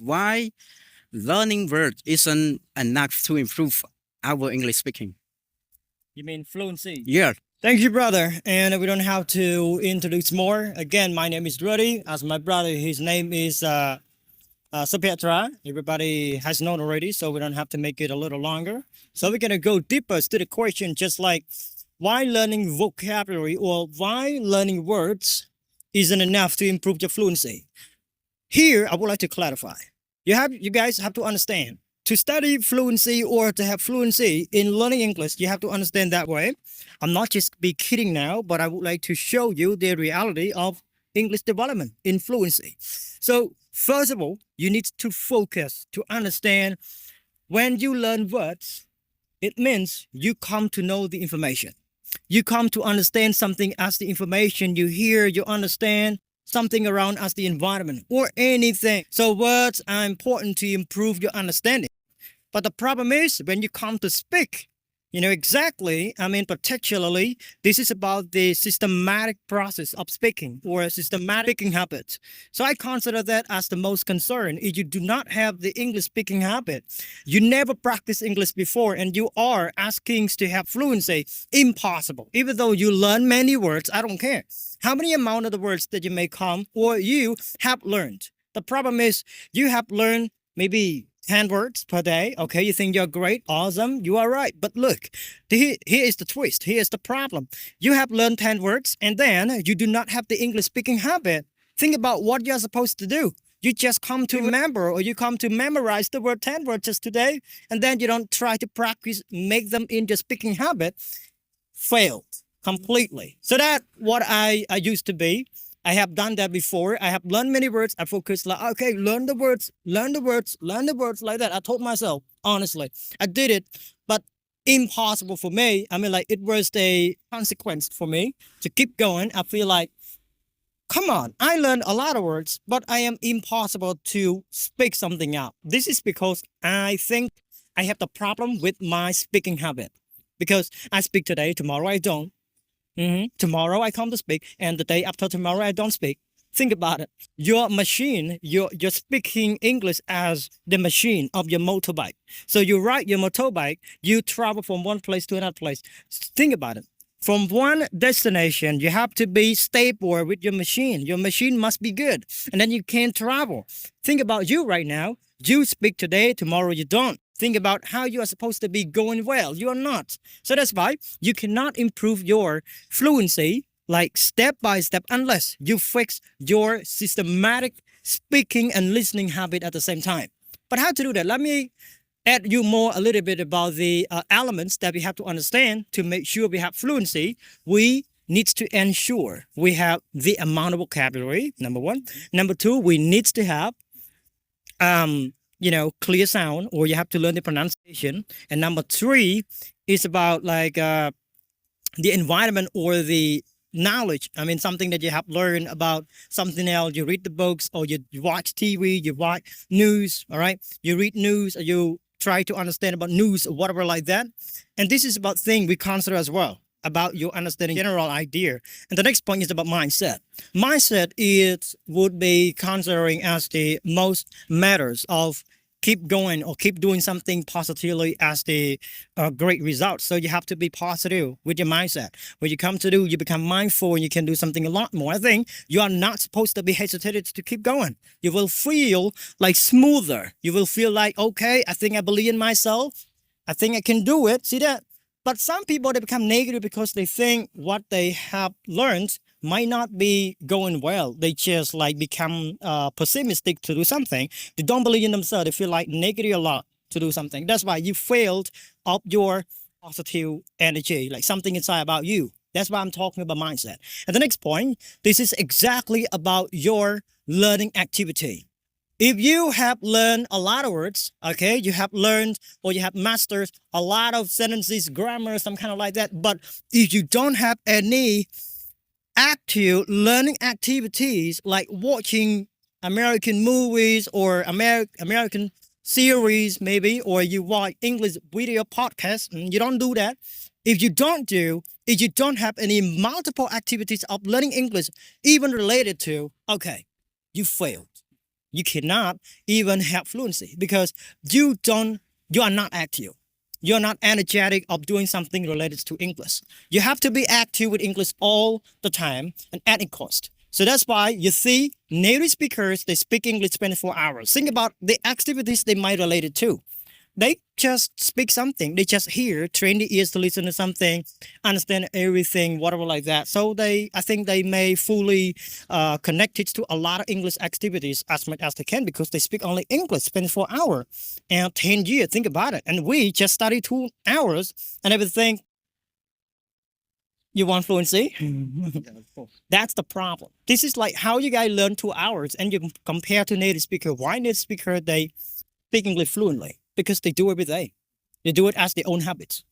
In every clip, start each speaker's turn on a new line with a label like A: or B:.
A: why learning words isn't enough to improve our English speaking.
B: You mean fluency?
A: Yeah.
B: Thank you, brother. And we don't have to introduce more. Again, my name is Rithy. As my brother, his name is Sopheaktra. Everybody has known already, so we don't have to make it a little longer. So we're gonna go deeper to the question, just like why learning vocabulary or why learning words isn't enough to improve your fluency. Here, I would like to clarify. You guys have to understand. To study fluency or to have fluency in learning English, you have to understand that way. I'm not just be kidding now, but I would like to show you the reality of English development in fluency. So, first of all, you need to focus to understand when you learn words, it means you come to know the information. You come to understand something as the information you hear, you understand something around as the environment or anything. So words are important to improve your understanding. But the problem is when you come to speak, exactly, particularly, this is about the systematic process of speaking or systematic speaking habits. So I consider that as the most concern. If you do not have the English speaking habit, you never practiced English before, and you are asking to have fluency, impossible. Even though you learn many words, I don't care how many amount of the words that you may come or you have learned. The problem is you have learned maybe 10 words per day. Okay, you think you're great, awesome, you are right. But look, here is the twist, here is the problem. You have learned 10 words and then you do not have the English speaking habit. Think about what you're supposed to do. You just come to remember or you come to memorize the word 10 words just today, and then you don't try to practice, make them in your speaking habit. Failed completely. So that what I used to be. I have done that before. I have learned many words. I focus like, okay, learn the words, learn the words, learn the words like that. I told myself, honestly, I did it, but impossible for me. It was a consequence for me to keep going. I feel like, come on, I learned a lot of words, but I am impossible to speak something out. This is because I think I have the problem with my speaking habit. Because I speak today, tomorrow I don't. Tomorrow I come to speak, and the day after tomorrow I don't speak. Think about it. Your machine, you're speaking English as the machine of your motorbike. So you ride your motorbike, you travel from one place to another place. Think about it. From one destination, you have to be stable with your machine. Your machine must be good, and then you can travel. Think about you right now. You speak today, tomorrow you don't. Think about how you are supposed to be going well. You are not. So that's why you cannot improve your fluency like step by step unless you fix your systematic speaking and listening habit at the same time. But how to do that? Let me add you more a little bit about the elements that we have to understand to make sure we have fluency. We need to ensure we have the amount of vocabulary, number one. Number two, we need to have clear sound, or you have to learn the pronunciation. And number three is about like the environment or the knowledge. Something that you have learned about something else. You read the books or you watch TV, you watch news, all right? You read news or you try to understand about news or whatever like that. And this is about thing we consider as well, about your understanding general idea. And the next point is about mindset. Mindset would be considering as the most matters of keep going or keep doing something positively as the great result. So you have to be positive with your mindset. When you come to do, you become mindful and you can do something a lot more. I think you are not supposed to be hesitated to keep going. You will feel like smoother. You will feel like, okay, I think I believe in myself. I think I can do it. See that? But some people, they become negative because they think what they have learned might not be going well. They just like become pessimistic to do something. They don't believe in themselves. They feel like negative a lot to do something. That's why you failed of your positive energy, like something inside about you. That's why I'm talking about mindset. And the next point, this is exactly about your learning activity. If you have learned a lot of words, okay, you have learned or you have mastered a lot of sentences, grammar, some kind of like that. But if you don't have any active learning activities like watching American movies or American series maybe, or you watch English video podcasts, and you don't do that. If you don't have any multiple activities of learning English, even related to, okay, you failed. you cannot even have fluency because you are not active. You're not energetic of doing something related to English. You have to be active with English all the time and at any cost. So that's why you see native speakers, they speak English 24 hours. Think about the activities they might relate it to. They just speak something. They just hear, train the ears to listen to something, understand everything, whatever like that. So I think they may fully connect it to a lot of English activities as much as they can because they speak only English 24 hours and 10 years. Think about it. And we just study 2 hours and everything. You want fluency? That's the problem. This is like how you guys learn 2 hours and you compare to native speaker. Why native speaker they speak English fluently? Because they do every day. They do it as their own habits.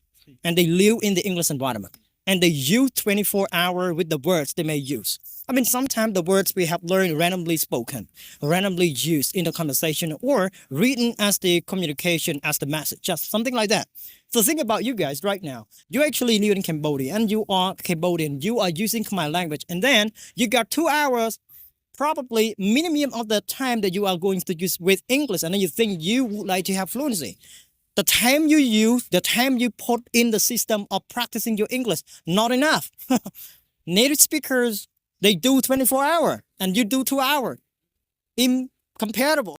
B: And they live in the English environment. And they use 24 hours with the words they may use. I mean, sometimes the words we have learned randomly spoken, randomly used in the conversation, or written as the communication, as the message, just something like that. So think about you guys right now. You actually live in Cambodia and you are Cambodian. You are using Khmer language. And then you got 2 hours probably minimum of the time that you are going to use with English, and then you think you would like to have fluency. The time you use, the time you put in the system of practicing your English, not enough. Native speakers, they do 24 hours, and you do 2 hours. Incomparable.